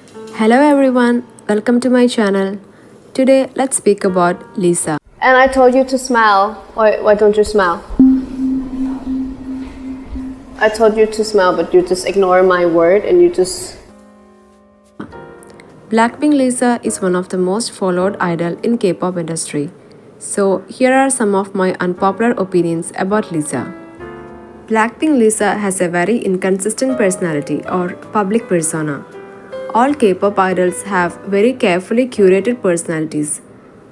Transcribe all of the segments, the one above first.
Hello everyone, welcome to my channel. Today let's speak about Lisa. And I told you to smile. Why don't you smile? I told you to smile, but you just ignore my word and you just... Blackpink Lisa is one of the most followed idol in K-pop industry. So here are some of my unpopular opinions about Lisa. Blackpink Lisa has a very inconsistent personality or public persona. All K-pop idols have very carefully curated personalities,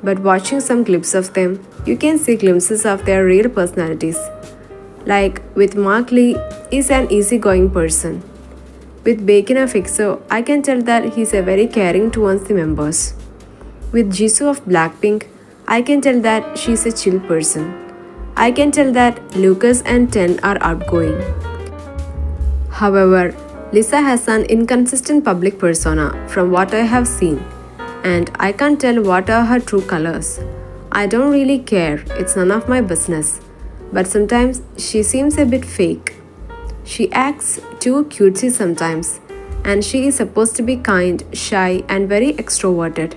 but watching some clips of them, you can see glimpses of their real personalities. Like with Mark Lee, is an easygoing person. With Bacon Fixo, I can tell that he's a very caring towards the members. With Jisoo of Blackpink, I can tell that she's a chill person. I can tell that Lucas and Ten are outgoing. However, Lisa has an inconsistent public persona from what I have seen, and I can't tell what are her true colors. I don't really care, it's none of my business, but sometimes she seems a bit fake. She acts too cutesy sometimes, and she is supposed to be kind, shy, and very extroverted.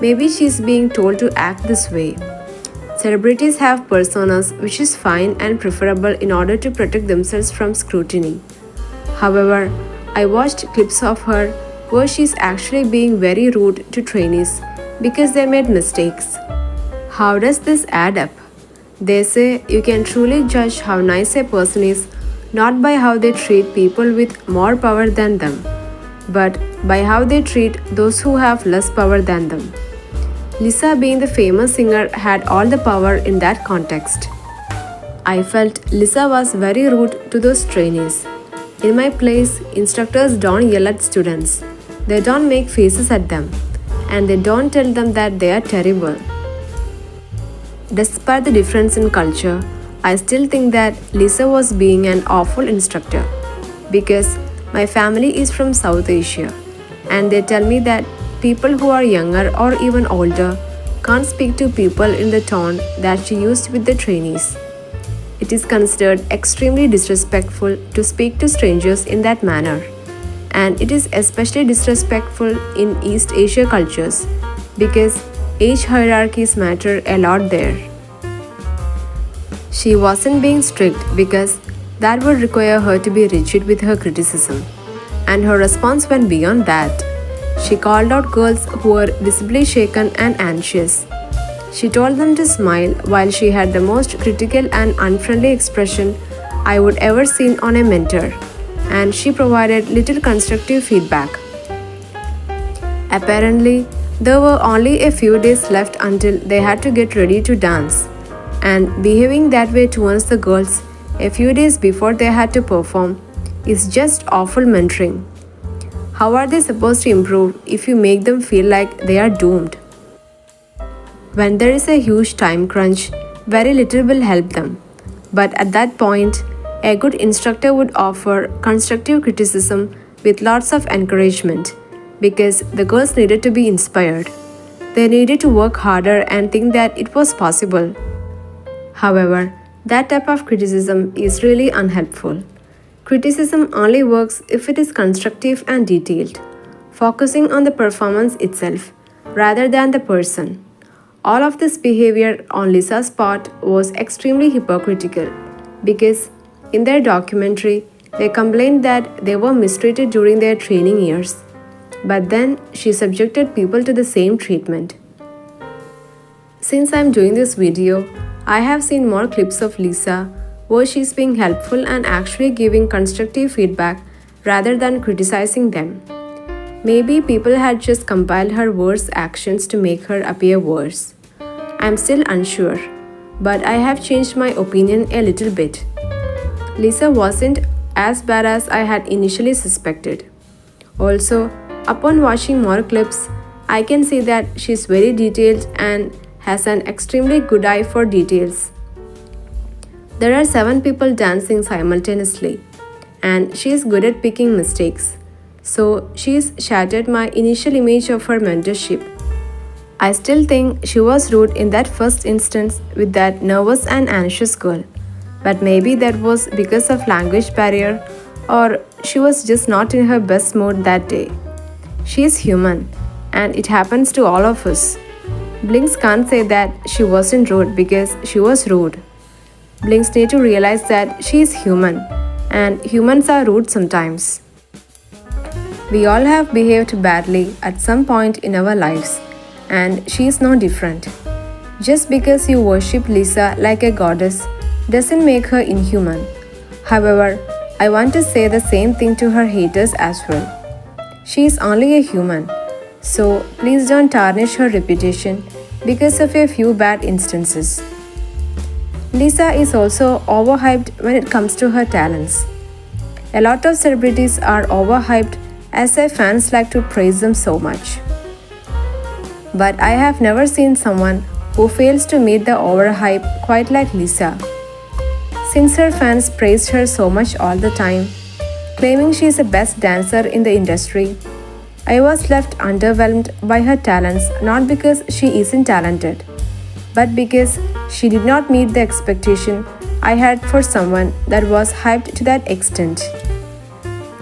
Maybe she's being told to act this way. Celebrities have personas which is fine and preferable in order to protect themselves from scrutiny. However, I watched clips of her where she's actually being very rude to trainees because they made mistakes. How does this add up? They say you can truly judge how nice a person is not by how they treat people with more power than them, but by how they treat those who have less power than them. Lisa, being the famous singer, had all the power in that context. I felt Lisa was very rude to those trainees. In my place, instructors don't yell at students. They don't make faces at them. And they don't tell them that they are terrible. Despite the difference in culture, I still think that Lisa was being an awful instructor. Because my family is from South Asia. And they tell me that people who are younger or even older can't speak to people in the tone that she used with the trainees. It is considered extremely disrespectful to speak to strangers in that manner. And it is especially disrespectful in East Asia cultures because age hierarchies matter a lot there. She wasn't being strict because that would require her to be rigid with her criticism. And her response went beyond that. She called out girls who were visibly shaken and anxious. She told them to smile while she had the most critical and unfriendly expression I would ever seen on a mentor, and she provided little constructive feedback. Apparently, there were only a few days left until they had to get ready to dance, and behaving that way towards the girls a few days before they had to perform is just awful mentoring. How are they supposed to improve if you make them feel like they are doomed? When there is a huge time crunch, very little will help them. But at that point, a good instructor would offer constructive criticism with lots of encouragement because the girls needed to be inspired. They needed to work harder and think that it was possible. However, that type of criticism is really unhelpful. Criticism only works if it is constructive and detailed, focusing on the performance itself rather than the person. All of this behavior on Lisa's part was extremely hypocritical because in their documentary, they complained that they were mistreated during their training years. But then she subjected people to the same treatment. Since I'm doing this video, I have seen more clips of Lisa where she's being helpful and actually giving constructive feedback rather than criticizing them. Maybe people had just compiled her worst actions to make her appear worse. I'm still unsure, but I have changed my opinion a little bit. Lisa wasn't as bad as I had initially suspected. Also, upon watching more clips, I can see that she's very detailed and has an extremely good eye for details. There are 7 people dancing simultaneously, and she is good at picking mistakes. So she's shattered my initial image of her mentorship. I still think she was rude in that first instance with that nervous and anxious girl. But maybe that was because of language barrier or she was just not in her best mood that day. She is human and it happens to all of us. Blinks can't say that she wasn't rude because she was rude. Blinks need to realize that she is human and humans are rude sometimes. We all have behaved badly at some point in our lives, and she is no different. Just because you worship Lisa like a goddess doesn't make her inhuman. However, I want to say the same thing to her haters as well. She is only a human, so please don't tarnish her reputation because of a few bad instances. Lisa is also overhyped when it comes to her talents. A lot of celebrities are overhyped as their fans like to praise them so much. But I have never seen someone who fails to meet the overhype quite like Lisa. Since her fans praised her so much all the time, claiming she is the best dancer in the industry, I was left underwhelmed by her talents not because she isn't talented, but because she did not meet the expectation I had for someone that was hyped to that extent.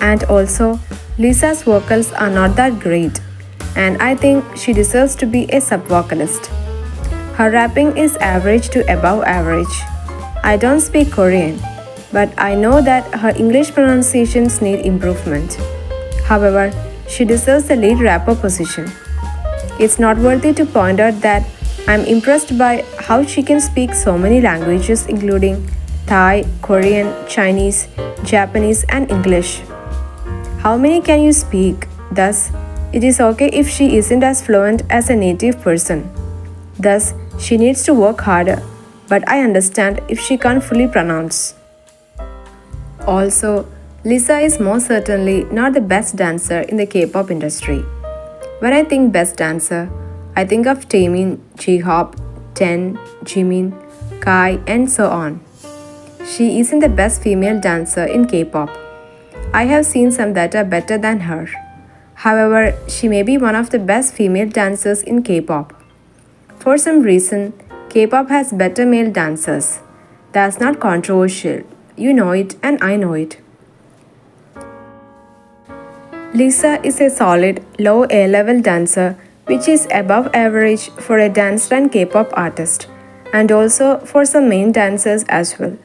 And also, Lisa's vocals are not that great, and I think she deserves to be a sub-vocalist. Her rapping is average to above average. I don't speak Korean, but I know that her English pronunciations need improvement. However, she deserves the lead rapper position. It's noteworthy to point out that I'm impressed by how she can speak so many languages including Thai, Korean, Chinese, Japanese, and English. How many can you speak? Thus, it is okay if she isn't as fluent as a native person. Thus, she needs to work harder, but I understand if she can't fully pronounce. Also, Lisa is most certainly not the best dancer in the K-pop industry. When I think best dancer, I think of Taemin, J-Hope, Ten, Jimin, Kai, and so on. She isn't the best female dancer in K-pop. I have seen some that are better than her. However, she may be one of the best female dancers in K-pop. For some reason, K-pop has better male dancers. That's not controversial. You know it and I know it. Lisa is a solid, low A-level dancer which is above average for a dance and K-pop artist and also for some main dancers as well.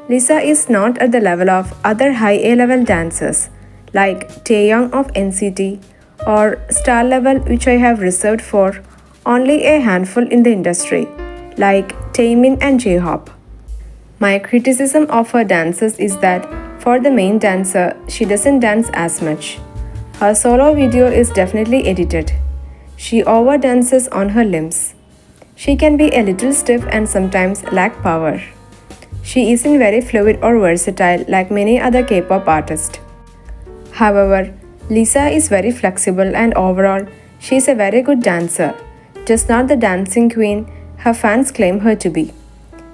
Lisa is not at the level of other high A-level dancers like Taeyong of NCT or star level which I have reserved for only a handful in the industry like Taemin and J-Hope. My criticism of her dances is that for the main dancer, she doesn't dance as much. Her solo video is definitely edited. She overdances on her limbs. She can be a little stiff and sometimes lack power. She isn't very fluid or versatile like many other K-pop artists. However, Lisa is very flexible and overall, she is a very good dancer, just not the dancing queen her fans claim her to be.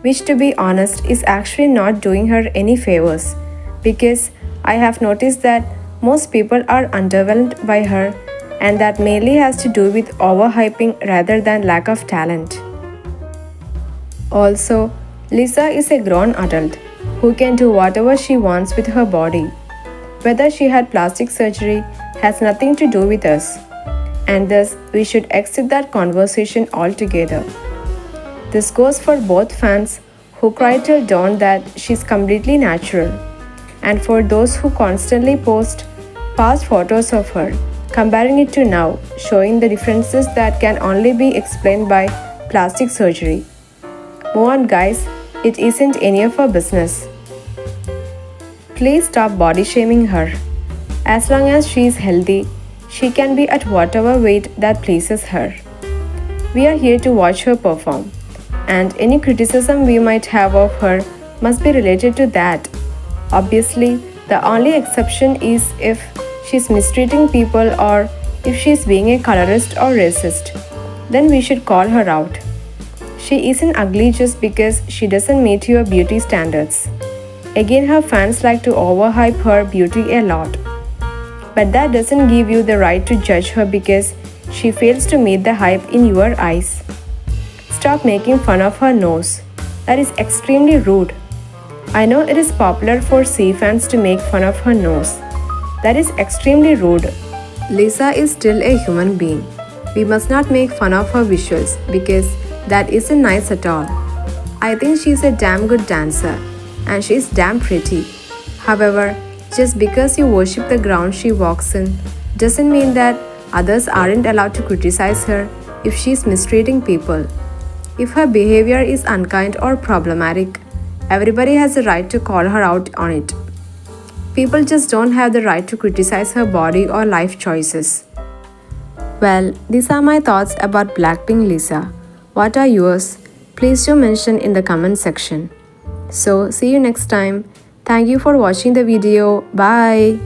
Which to be honest is actually not doing her any favors because I have noticed that most people are underwhelmed by her and that mainly has to do with overhyping rather than lack of talent. Also, Lisa is a grown adult who can do whatever she wants with her body. Whether she had plastic surgery has nothing to do with us, and thus we should exit that conversation altogether. This goes for both fans who cry till dawn that she's completely natural, and for those who constantly post past photos of her, comparing it to now, showing the differences that can only be explained by plastic surgery. Move on, guys. It isn't any of our business. Please stop body shaming her. As long as she is healthy, she can be at whatever weight that pleases her. We are here to watch her perform, and any criticism we might have of her must be related to that. Obviously, the only exception is if she's mistreating people or if she's being a colorist or racist. Then we should call her out. She isn't ugly just because she doesn't meet your beauty standards. Again, her fans like to overhype her beauty a lot. But that doesn't give you the right to judge her because she fails to meet the hype in your eyes. Stop making fun of her nose. That is extremely rude. I know it is popular for C fans to make fun of her nose. That is extremely rude. Lisa is still a human being. We must not make fun of her visuals because that isn't nice at all. I think she's a damn good dancer and she's damn pretty. However, just because you worship the ground she walks in doesn't mean that others aren't allowed to criticize her if she's mistreating people. If her behavior is unkind or problematic, everybody has a right to call her out on it. People just don't have the right to criticize her body or life choices. Well, these are my thoughts about Blackpink Lisa. What are yours? Please do mention in the comment section. So, see you next time. Thank you for watching the video. Bye.